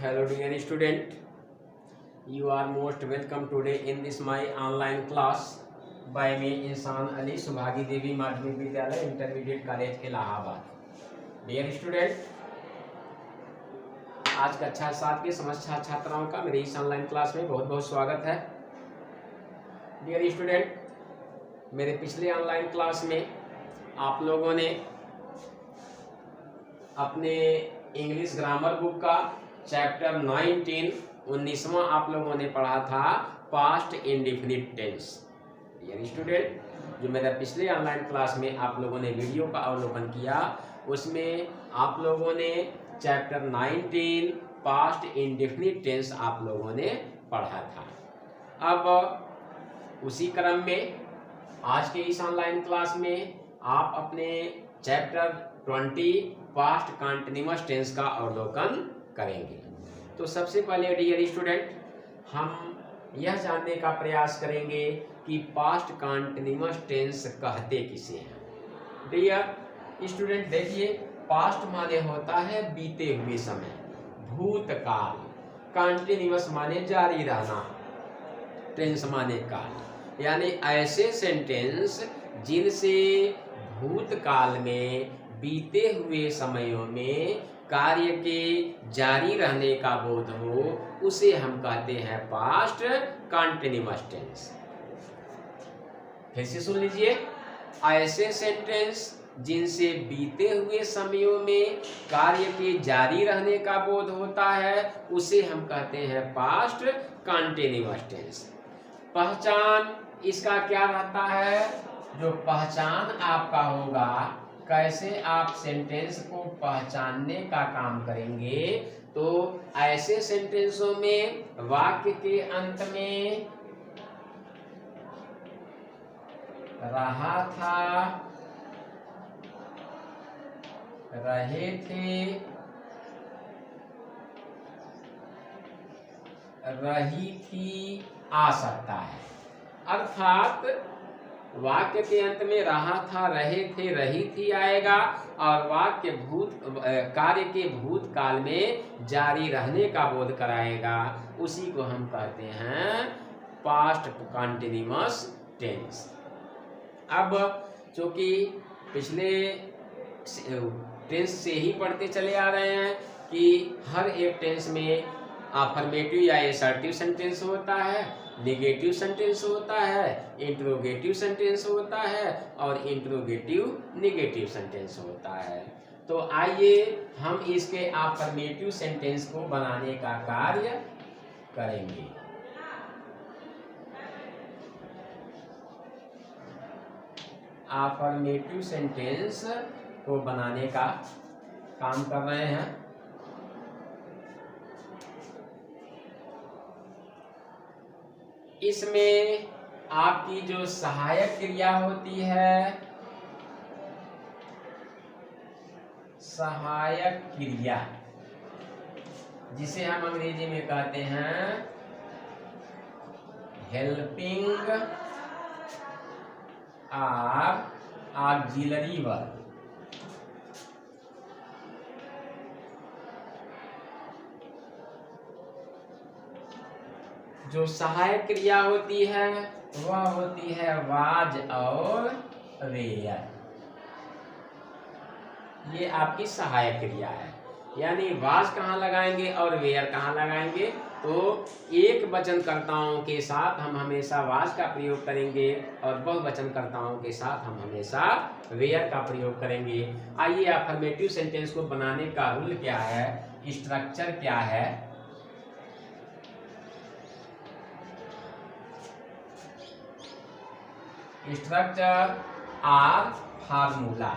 Hello dear student, you are most welcome today in this my online class by me इंसान Ali Subhagi Devi Madhyamik Vidyalaya intermediate college Allahabad. Dear student, आज कक्षा 7 के समस्त छात्राओं का मेरे इस ऑनलाइन क्लास में बहुत बहुत स्वागत है। डियर स्टूडेंट, मेरे पिछले ऑनलाइन क्लास में आप लोगों ने अपने इंग्लिश ग्रामर बुक का चैप्टर 19वां आप लोगों ने पढ़ा था past indefinite tense. Dear student, जो मेरा पिछले ऑनलाइन क्लास में आप लोगों ने वीडियो का अवलोकन किया उसमें आप लोगों ने चैप्टर 19 पास्ट इंडेफिनिट टेंस आप लोगों ने पढ़ा था। अब उसी क्रम में आज के इस ऑनलाइन क्लास में आप अपने चैप्टर 20 पास्ट कंटीन्यूअस टेंस का अवलोकन करेंगे। तो सबसे पहले डियर स्टूडेंट, हम यह जानने का प्रयास करेंगे कि पास्ट कंटीन्यूअस टेंस कहते किसे हैं। डियर स्टूडेंट, देखिए, पास्ट माने होता है बीते हुए समय, भूतकाल, कंटीन्यूअस माने जारी रहना, टेंस माने काल, यानी ऐसे सेंटेंस जिनसे भूतकाल में बीते हुए समयों में कार्य के जारी रहने का बोध हो, उसे हम कहते हैं पास्ट कंटीन्यूअस टेंस। फिर से सुन लीजिए, ऐसे सेंटेंस जिनसे बीते हुए समयों में कार्य के जारी रहने का बोध होता है उसे हम कहते हैं पास्ट कंटीन्यूअस टेंस। पहचान इसका क्या रहता है? जो पहचान आपका होगा, कैसे आप सेंटेंस को पहचानने का काम करेंगे, तो ऐसे सेंटेंसों में वाक्य के अंत में रहा था, रहे थे, रही थी आ सकता है। अर्थात वाक्य के अंत में रहा था, रहे थे, रही थी आएगा और वाक्य कार्य के भूतकाल में जारी रहने का बोध कराएगा। उसी को हम कहते हैं पास्ट कंटीन्यूअस टेंस। अब चूंकि पिछले टेंस से ही पढ़ते चले आ रहे हैं कि हर एक टेंस में अफर्मेटिव या असर्टिव सेंटेंस होता है, नेगेटिव सेंटेंस होता है, इंट्रोगेटिव सेंटेंस होता है और इंट्रोगेटिव नेगेटिव सेंटेंस होता है। तो आइए हम इसके अफर्मेटिव सेंटेंस को बनाने का कार्य करेंगे। अफर्मेटिव सेंटेंस को बनाने का काम कर रहे हैं। इसमें आपकी जो सहायक क्रिया होती है, सहायक क्रिया, जिसे हम अंग्रेजी में कहते हैं हेल्पिंग और ऑक्सिलरी वर्ब, जो सहायक क्रिया होती है वह होती है वाज और वेयर। ये आपकी सहायक क्रिया है, यानी वाज कहाँ लगाएंगे और वेयर कहाँ लगाएंगे? तो एक वचनकर्ताओं के साथ हम हमेशा वाज का प्रयोग करेंगे और बहुवचनकर्ताओं के साथ हम हमेशा वेयर का प्रयोग करेंगे। आइए अफर्मेटिव सेंटेंस को बनाने का रूल क्या है, स्ट्रक्चर क्या है, स्ट्रक्चर और फार्मूला।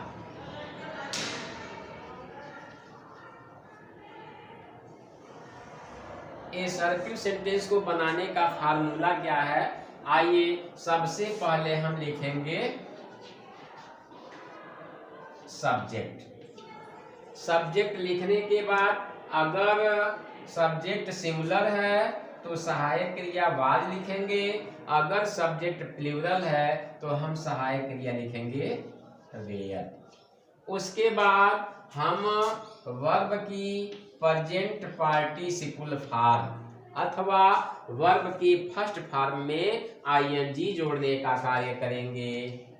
असर्टिव सेंटेंस को बनाने का फार्मूला क्या है? आइए सबसे पहले हम लिखेंगे सब्जेक्ट। सब्जेक्ट लिखने के बाद अगर सब्जेक्ट सिंगुलर है तो सहायक क्रिया वाज लिखेंगे, अगर सब्जेक्ट प्लूरल है तो हम सहायक क्रिया लिखेंगे वेयर। उसके बाद हम वर्ब की प्रेजेंट पार्टिसिपल फॉर्म अथवा वर्ब की फर्स्ट फॉर्म में आईएनजी जोड़ने का कार्य करेंगे।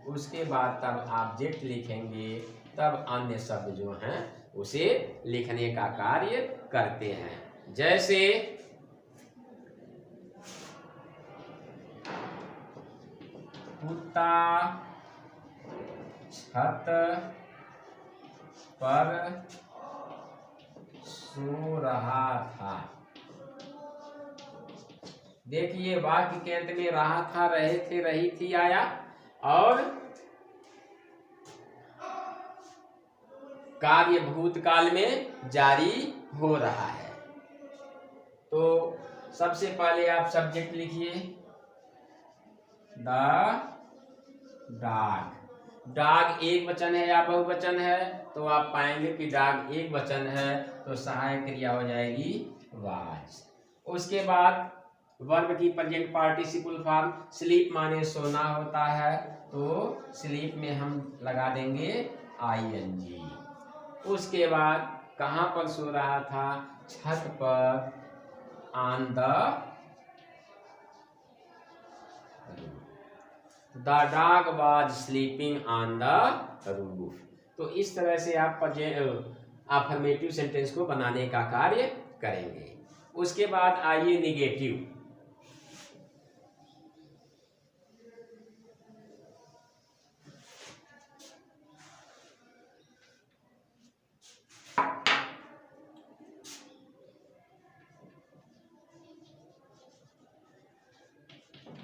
उसके बाद तब ऑब्जेक्ट लिखेंगे, तब अन्य शब्द जो हैं उसे लिखने का कार्य करते हैं। जैसे कुत्ता छत पर सो रहा था। देखिए वाक्य के अंत में रहा था, रहे थे, रही थी आया और कार्य भूतकाल में जारी हो रहा है। तो सबसे पहले आप सब्जेक्ट लिखिए द डॉग। डॉग एक वचन है या बहुवचन है, तो आप पाएंगे कि डॉग एक वचन है, तो सहायक क्रिया हो जाएगी वाज। उसके बाद वर्ब की प्रेजेंट पार्टिसिपल फॉर्म स्लीप माने सोना होता है, तो स्लीप में हम लगा देंगे आईएनजी। उसके बाद कहाँ पर सो रहा था, छत पर, on the dog was sleeping on the roof. तो इस तरह से आप अफर्मेटिव सेंटेंस को बनाने का कार्य करेंगे। उसके बाद आइए निगेटिव।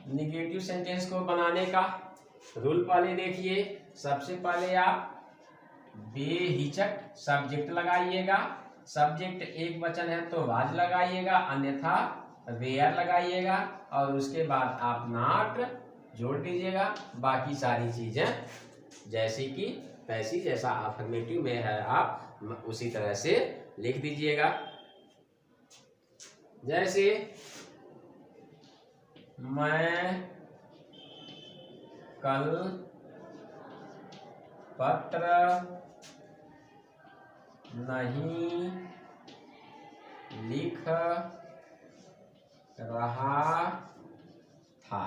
निगेटिव सेंटेंस को बनाने का रूल पहले देखिए। सबसे पहले आप बेहिचक सब्जेक्ट लगाइएगा। सब्जेक्ट एक वचन है तो वाज लगाइएगा, अन्यथा वेयर लगाइएगा, और उसके बाद आप नॉट जोड़ दीजिएगा। बाकी सारी चीजें जैसे कि तैसी, जैसा अफर्मेटिव में है आप उसी तरह से लिख दीजिएगा। जैसे मैं कल पत्र नहीं लिख रहा था।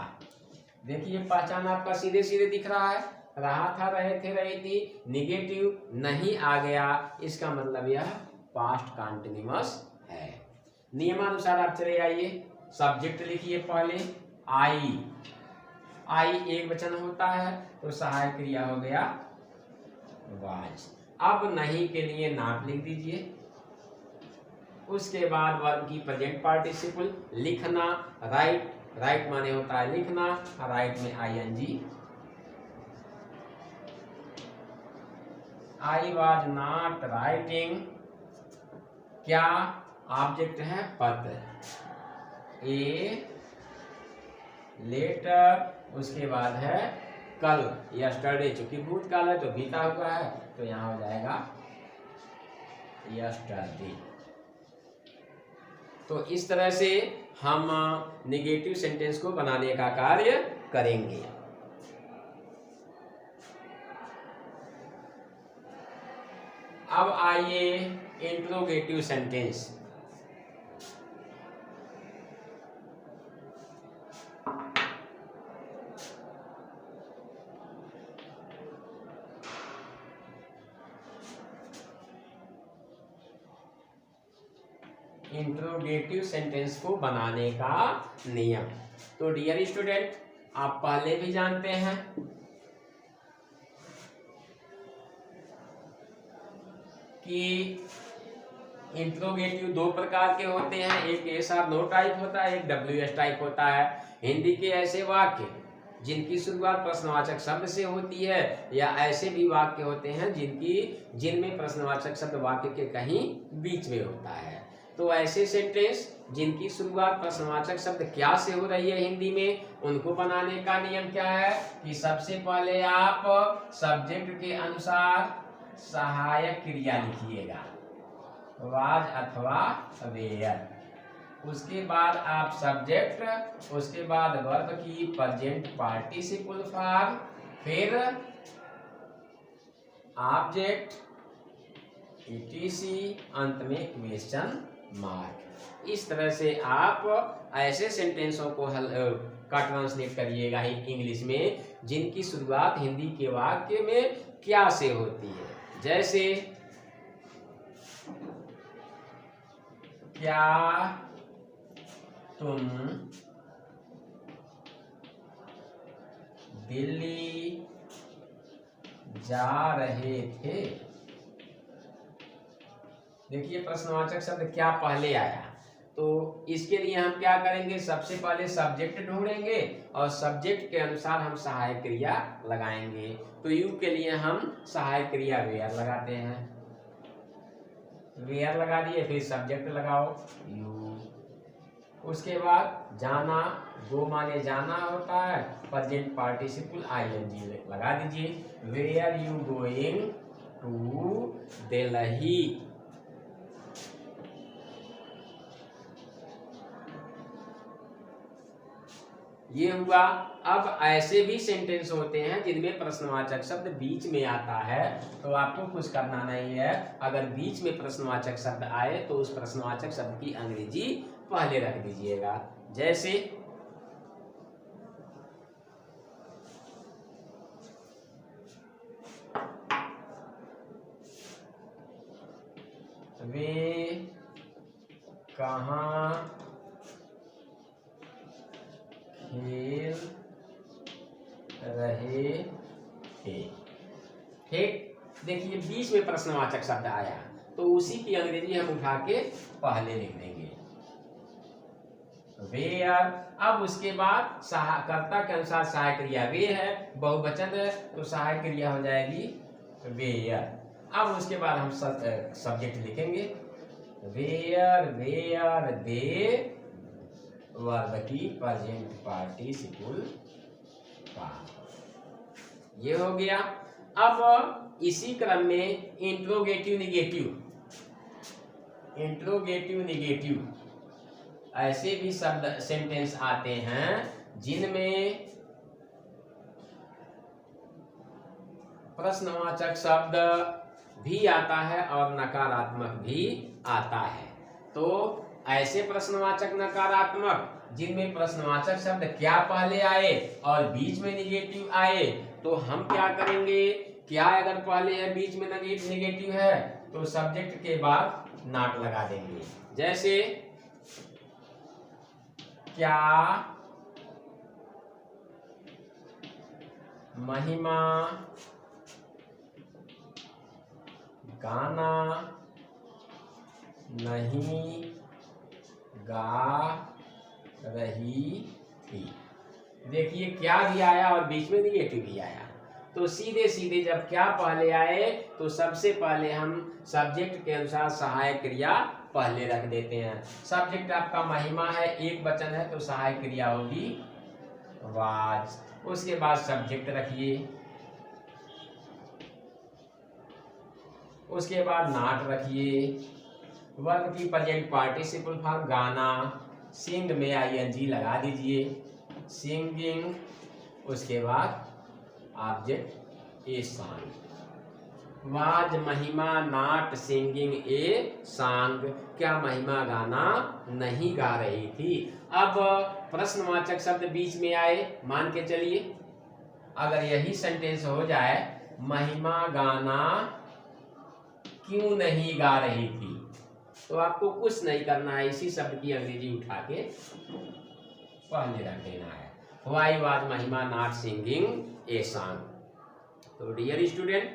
देखिए पहचान आपका सीधे सीधे दिख रहा है, रहा था, रहे थे, रही थी। निगेटिव नहीं आ गया, इसका मतलब यह पास्ट कंटिन्यूअस है। नियमानुसार आप चले आइए। सब्जेक्ट लिखिए पहले आई। आई एक वचन होता है तो सहायक क्रिया हो गया वाज। अब नहीं के लिए नॉट लिख दीजिए। उसके बाद वर्ब की प्रेजेंट पार्टिसिपल लिखना, राइट। राइट माने होता है लिखना, राइट में I N G. I was not writing, क्या ऑब्जेक्ट है पत्र, ए लेटर। उसके बाद है कल, यस्टरडे, चूंकि भूतकाल है तो बीता हुआ है, तो यहां हो जाएगा यस्टरडे। तो इस तरह से हम निगेटिव सेंटेंस को बनाने का कार्य करेंगे। अब आइए इंट्रोगेटिव सेंटेंस। इंट्रोगेटिव सेंटेंस को बनाने का नियम। तो डियर स्टूडेंट, आप पहले भी जानते हैं कि इंट्रोगेटिव दो प्रकार के होते हैं। एक एस आर नो टाइप होता है, एक डब्ल्यू एस टाइप होता है। हिंदी के ऐसे वाक्य जिनकी शुरुआत प्रश्नवाचक शब्द से होती है, या ऐसे भी वाक्य होते हैं जिनमें प्रश्नवाचक शब्द वाक्य के कहीं बीच में होता है। तो ऐसे सेंटेंस जिनकी शुरुआत प्रश्नवाचक शब्द क्या से हो रही है हिंदी में, उनको बनाने का नियम क्या है कि सबसे पहले आप सब्जेक्ट के अनुसार सहायक क्रिया लिखिएगा, वाज अथवा वेयर। उसके बाद आप सब्जेक्ट, उसके बाद वर्ब की प्रेजेंट पार्टिसिपल फॉर्म, फिर ऑब्जेक्ट, ETC अंत में क्वेश्चन मार्क। इस तरह से आप ऐसे सेंटेंसों को का ट्रांसलेट करिएगा इंग्लिश में जिनकी शुरुआत हिंदी के वाक्य में क्या से होती है। जैसे क्या तुम दिल्ली जा रहे थे। देखिए प्रश्नवाचक शब्द क्या पहले आया, तो इसके लिए हम क्या करेंगे, सबसे पहले सब्जेक्ट ढूंढेंगे और सब्जेक्ट के अनुसार हम सहायक क्रिया लगाएंगे। तो यू के लिए हम सहायक क्रिया वेयर लगाते हैं, वेयर लगा दिए, फिर सब्जेक्ट लगाओ यू। उसके बाद जाना, गो माने जाना होता है, प्रेजेंट पार्टिसिपल ING लगा दीजिए। Where you going to Delhi. ये हुआ। अब ऐसे भी सेंटेंस होते हैं जिनमें प्रश्नवाचक शब्द बीच में आता है, तो आपको कुछ करना नहीं है। अगर बीच में प्रश्नवाचक शब्द आए तो उस प्रश्नवाचक शब्द की अंग्रेजी पहले रख दीजिएगा। जैसे वे कहाँ खेल रहे थे। ठीक, देखिए बीच में प्रश्नवाचक शब्द आया तो उसी की अंग्रेजी हम उठा के पहले लिख देंगे वेयर। अब उसके बाद कर्ता के अनुसार सहायक क्रिया वे है, बहुवचन है तो सहायक क्रिया हो जाएगी वेयर। अब उसके बाद हम सब्जेक्ट लिखेंगे वेयर, वेयर दे वर्ब की प्रेजेंट पार्टिसिपल फॉर्म। ये हो गया। अब इसी क्रम में इंट्रोगेटिव निगेटिव, इंट्रोगेटिव निगेटिव ऐसे भी शब्द सेंटेंस आते हैं जिनमें प्रश्नवाचक शब्द भी आता है और नकारात्मक भी आता है। तो ऐसे प्रश्नवाचक नकारात्मक जिनमें प्रश्नवाचक शब्द क्या पहले आए और बीच में निगेटिव आए, तो हम क्या करेंगे, क्या अगर पहले है बीच में निगेटिव है तो सब्जेक्ट के बाद नॉट लगा देंगे। जैसे क्या महिमा गाना नहीं गा रही थी। देखिए क्या भी आया और बीच में निगेटिव भी आया, तो सीधे सीधे जब क्या पहले आए तो सबसे पहले हम सब्जेक्ट के अनुसार सहायक क्रिया पहले रख देते हैं। सब्जेक्ट आपका महिमा है, एक वचन है तो सहायक क्रिया होगी वाज। उसके बाद सब्जेक्ट रखिए, उसके बाद नॉट रखिए, वर्ब की प्रेजेंट पार्टिसिपल फॉर्म गाना, सिंग में ING लगा दीजिए, सिंगिंग। उसके बाद ऑब्जेक्ट ए सॉन्ग, वाज महिमा नॉट सिंगिंग ए सॉन्ग। क्या महिमा गाना नहीं गा रही थी। अब प्रश्नवाचक शब्द बीच में आए, मान के चलिए अगर यही सेंटेंस हो जाए महिमा गाना क्यों नहीं गा रही थी, तो आपको कुछ नहीं करना है, इसी शब्द की अंग्रेजी उठा के पहले रख देना है। व्हाई वाज महिमा नॉट सिंगिंग ए सॉन्ग। तो डियर स्टूडेंट,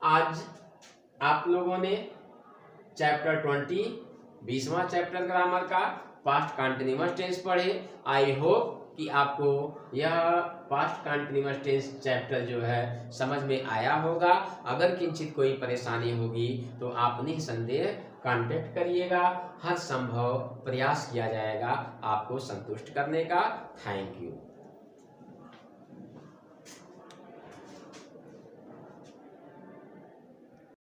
आज आप लोगों ने चैप्टर 20 20वां चैप्टर ग्रामर का पास्ट कंटिन्यूअस टेंस पढ़े। आई होप कि आपको यह पास्ट कंटिन्यूअस टेंस चैप्टर जो है समझ में आया होगा। अगर किंचित कोई परेशानी होगी तो आप निसंदेह कांटेक्ट करिएगा, हर संभव प्रयास किया जाएगा आपको संतुष्ट करने का। Thank you.